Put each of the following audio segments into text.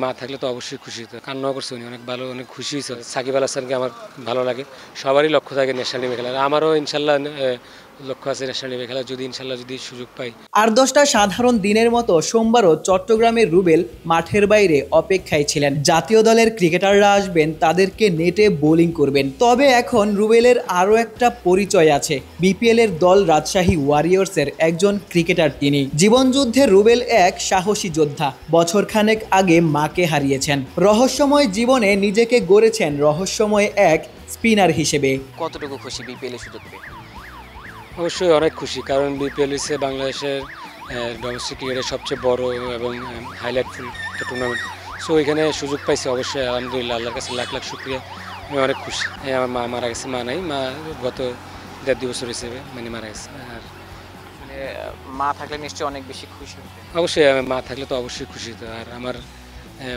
মা থাকলে তো অবশ্যই খুশি হতো। কান্নাও করছে উনি, অনেক ভালো, অনেক খুশি হয়েছে। সাকিব আল হাসানকে আমার ভালো লাগে। সবারই লক্ষ্য থাকে ন্যাশনাল টিমে খেলার। আমারও ইনশাল্লাহ লক্ষ্য আছে ন্যাশনাল টিমে খেলার, যদি ইনশাল্লাহ যদি সুযোগ পাই। আর 10টা সাধারণ দিনের মতো সোমবারও চট্টগ্রামের রুবেল মাঠের বাইরে অপেক্ষায় ছিলেন। জাতীয় দলের ক্রিকেটাররা আসবেন, তাদেরকে নেটে বোলিং করবেন। তবে এখন রুবেলের আরও একটা পরিচয় আছে। বিপিএল এর দল রাজশাহী ওয়ারিয়র্সের একজন ক্রিকেটার তিনি। জীবনযুদ্ধে রুবেল এক সাহসী যোদ্ধা। বছরখানেক আগে মাকে হারিয়েছেন। রহস্যময় জীবনে নিজেকে গড়েছেন রহস্যময় এক স্পিনার হিসেবে। কতটুকু খুশি বিপিএল এ সুযোগ পেয়ে? অবশ্যই অনেক খুশি, কারণ বিপিএল হচ্ছে বাংলাদেশের ডোমেস্টিক ক্রিকেটের সবচেয়ে বড় এবং হাইলাইটফুল একটা টুর্নামেন্ট। সো এখানে সুযোগ পাইছি, অবশ্যই আলহামদুলিল্লাহ, আল্লাহর কাছে লাখ লাখ শুক্রিয়া। আমি অনেক খুশি। আমার মা মারা গেছে, মা নাই, মা গত 1.5-2 বছর হিসেবে মানে মারা গেছে। আর মানে মা থাকলে নিশ্চয়ই অনেক বেশি খুশি হতেন। অবশ্যই আমার মা থাকলে তো অবশ্যই খুশি হতো। আর আমার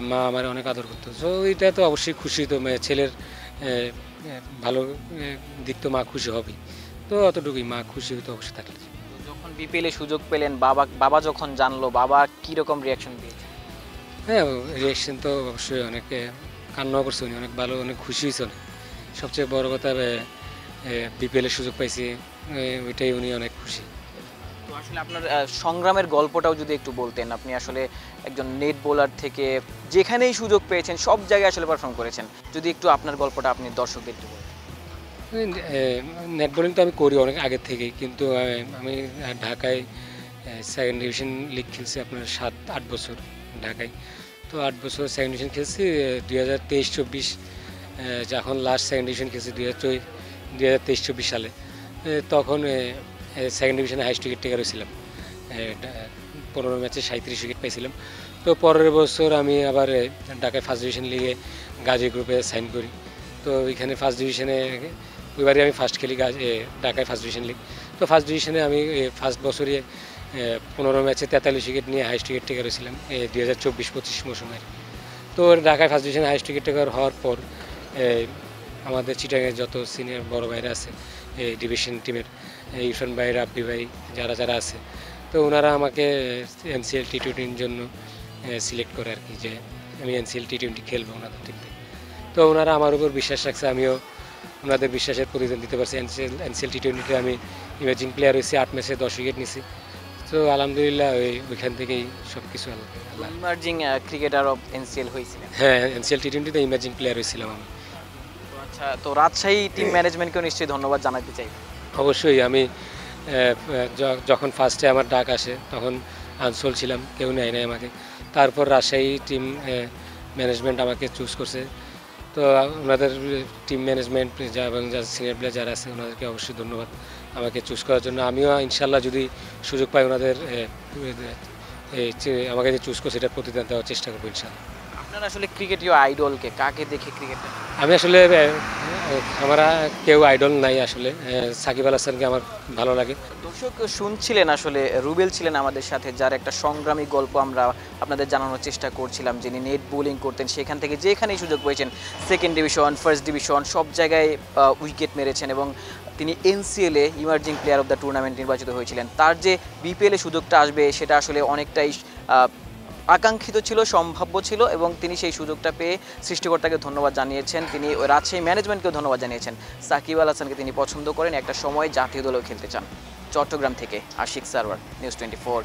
মা আমার অনেক আদর করতো। সো এটা তো অবশ্যই খুশি হতো, ছেলের ভালো দিক তো মা খুশি হবেই। তো অতটুকুই, মা খুশি হতো অবশ্যই থাকলে। তো যখন বিপিএল এ সুযোগ পেলেন, বাবা যখন জানলো, বাবা কি রকম রিয়াকশন দিয়েছে? হ্যাঁ, রিঅ্যাকশন তো অবশ্যই অনেক, কান্নাও করছে উনি, অনেক ভালো, অনেক খুশি হয়েছে অনেক। সবচেয়ে বড় কথা বিপিএল এর সুযোগ পাইছি, ওইটাই উনি অনেক খুশি। তো আসলে আপনার সংগ্রামের গল্পটাও যদি একটু বলতেন। আপনি আসলে একজন নেট বোলার থেকে যেখানেই সুযোগ পেয়েছেন সব জায়গায় আসলে পারফর্ম করেছেন। যদি একটু আপনার গল্পটা আপনি দর্শকদের একটু বলতেন। নেট বোলিং তো আমি করি অনেক আগের থেকেই, কিন্তু আমি ঢাকায় সেকেন্ড ডিভিশন লিগ খেলছি আপনার 7-8 বছর ঢাকায়। তো 8 বছর সেকেন্ড ডিভিশন খেলছি। 2023-24 যখন লাস্ট সেকেন্ড ডিভিশন খেলছি 2023-24 সালে, তখন সেকেন্ড ডিভিশনে হাইস্ট উইকেট টেকার হয়েছিলাম। 15 ম্যাচে 37 উইকেট পাইছিলাম। তো পরের বছর আমি আবার ঢাকায় ফার্স্ট ডিভিশন লিগে গাজী গ্রুপে সাইন করি। তো ওইখানে ফার্স্ট ডিভিশনে ওইবারই আমি ফার্স্ট খেলি ঢাকায় ফার্স্ট ডিভিশন লিগ। তো ফার্স্ট ডিভিশনে আমি ফার্স্ট বছরই 15 ম্যাচে 43 উইকেট নিয়ে হাইস্ট উইকেট টেকার হয়েছিলাম 2024-25 মৌসুমের। তো ঢাকায় ফার্স্ট ডিভিশনে হাইস্ট উইকেট টেকার হওয়ার পর আমাদের চিটাগাঁয়ের যত সিনিয়র বড় ভাইরা আছে এই ডিভিশন টিমের, ইরফান ভাই, রাব্বি ভাই, যারা যারা আছে, তো ওনারা আমাকে এনসিএল টি20-র জন্য সিলেক্ট করে আর কি, যে আমি এনসিএল টি20 খেলবো ওনাদের টিম থেকে। তো ওনারা আমার উপর বিশ্বাস রাখছে, আমিও ওনাদের বিশ্বাসের প্রতিদান দিতে পারছি। এনসিএল টি20-তে আমি ইমার্জিং প্লেয়ার হয়েছি, 8 ম্যাচে 10 উইকেট নিছি। তো আলহামদুলিল্লাহ ওইখান থেকেই সব কিছু। ইমার্জিং ক্রিকেটার অফ এনসিএল হয়েছিলেন। হ্যাঁ, এনসিএল টি20-তে ইমার্জিং প্লেয়ার হয়েছিলাম আমি। তো আচ্ছা, তো রাজশাহী টিম ম্যানেজমেন্টকেও নিশ্চয়ই ধন্যবাদ জানাতে চাই। অবশ্যই আমি যখন ফার্স্টে আমার ডাক আসে তখন আনসোল ছিলাম, কেউ নেয় নাই আমাকে। তারপর রাজশাহী টিম ম্যানেজমেন্ট আমাকে চুজ করছে। তো ওনাদের টিম ম্যানেজমেন্ট এবং যারা সিনিয়র প্লেয়ার যারা আছে ওনাদেরকে অবশ্যই ধন্যবাদ আমাকে চুজ করার জন্য। আমিও ইনশাল্লাহ যদি সুযোগ পাই ওনাদের আমাকে যে চুজ করছে এটার প্রতিদান দেওয়ার চেষ্টা করবো ইনশাল্লাহ। আপনার আসলে ক্রিকেটীয় আইডলকে কাকে দেখে ক্রিকেট? আমি আসলে আমার কেউ আইডল নাই আসলে। সাকিব আল হাসানকে আমার ভালো লাগে। দর্শক শুনছিলেন, আসলে রুবেল ছিলেন আমাদের সাথে, যার একটা সংগ্রামী গল্প আমরা আপনাদের জানানোর চেষ্টা করছিলাম। যিনি নেট বোলিং করতেন, সেখান থেকে যেখানেই সুযোগ পেয়েছেন, সেকেন্ড ডিভিশন, ফার্স্ট ডিভিশন, সব জায়গায় উইকেট মেরেছেন এবং তিনি এনসিএলে emerging player of the tournament নির্বাচিত হয়েছিলেন। তার যে বিপিএলে সুযোগটা আসবে সেটা আসলে অনেকটাই আকাঙ্ক্ষিত ছিল, সম্ভাব্য ছিল এবং তিনি সেই সুযোগটা পেয়ে সৃষ্টিকর্তাকে ধন্যবাদ জানিয়েছেন। তিনি রাজশাহী ম্যানেজমেন্টকেও ধন্যবাদ জানিয়েছেন। সাকিব আল হাসানকে তিনি পছন্দ করেন, একটা সময় জাতীয় দলেও খেলতে চান। চট্টগ্রাম থেকে আশিক সারওয়ার, নিউজ 24।